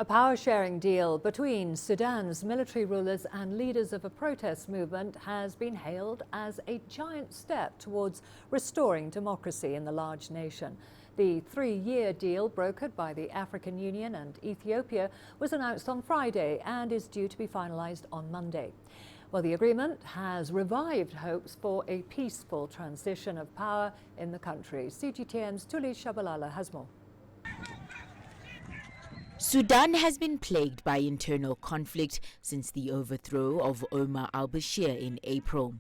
A power-sharing deal between Sudan's military rulers and leaders of a protest movement has been hailed as a giant step towards restoring democracy in the large nation. The 3-year deal brokered by the African Union and Ethiopia was announced on Friday and is due to be finalized on Monday. Well, the agreement has revived hopes for a peaceful transition of power in the country. CGTN's Thuli Tshabalala has more. Sudan has been plagued by internal conflict since the overthrow of Omar al-Bashir in April.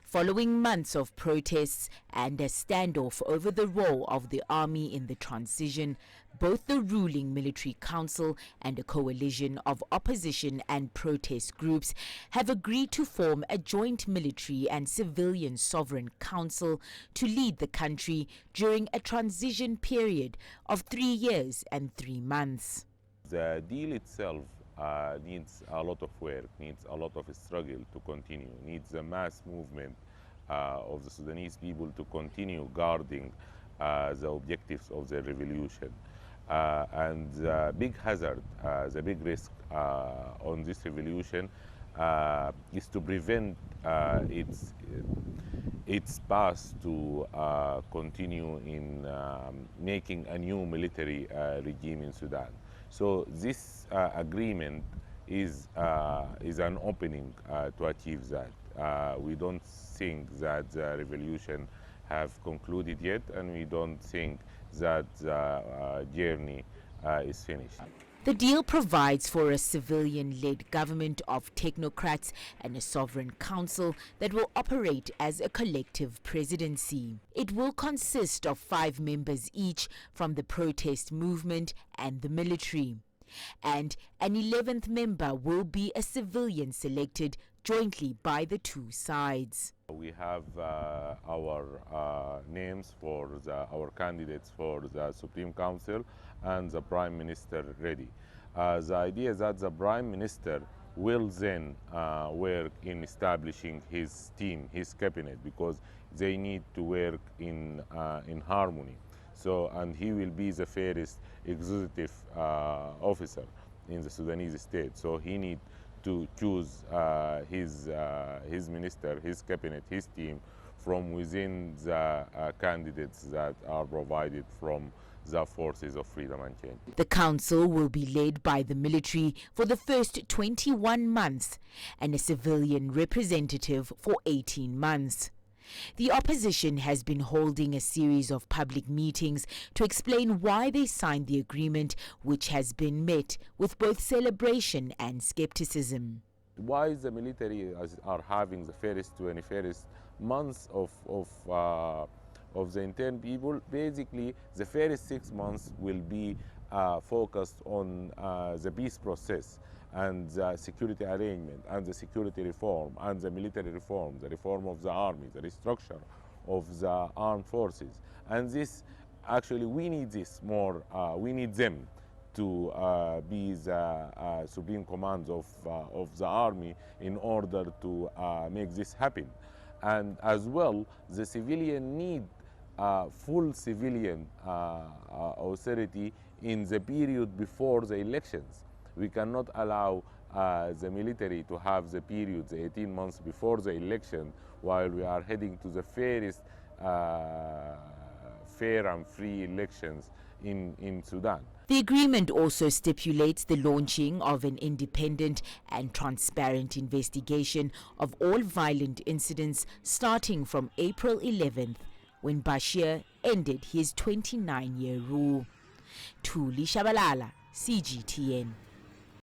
Following months of protests and a standoff over the role of the army in the transition, both the ruling military council and a coalition of opposition and protest groups have agreed to form a joint military and civilian sovereign council to lead the country during a transition period of 3 years and 3 months. The deal itself needs a lot of work, needs a lot of struggle to continue, needs a mass movement of the Sudanese people to continue guarding the objectives of the revolution. And the big hazard, the big risk on this revolution is to prevent its path to continue in making a new military regime in Sudan. So this agreement is an opening to achieve that. We don't think that the revolution have concluded yet, and we don't think that the journey is finished. The deal provides for a civilian-led government of technocrats and a sovereign council that will operate as a collective presidency. It will consist of 5 members each from the protest movement and the military. And an 11th member will be a civilian selected jointly by the two sides. We have our names for our candidates for the Supreme Council and the Prime Minister ready. The idea is that the Prime Minister will then work in establishing his team, his cabinet, because they need to work in harmony. So, and he will be the fairest executive officer in the Sudanese state. So he needs to choose his minister, his cabinet, his team from within the candidates that are provided from the forces of freedom and change. The council will be led by the military for the first 21 months and a civilian representative for 18 months. The opposition has been holding a series of public meetings to explain why they signed the agreement, which has been met with both celebration and skepticism. Why the military are having the first 21st months of the intern people? Basically, the first 6 months will be focused on the peace process and the security arrangement and the security reform and the military reform, the reform of the army, the restructure of the armed forces. And this, actually, we need this more, we need them to be the supreme command of the army in order to make this happen. And as well, the civilian need full civilian authority in the period before the elections. We cannot allow the military to have the period, the 18 months before the election, while we are heading to the fairest, fair and free elections in Sudan. The agreement also stipulates the launching of an independent and transparent investigation of all violent incidents starting from April 11th, when Bashir ended his 29-year rule. Thuli Tshabalala, CGTN.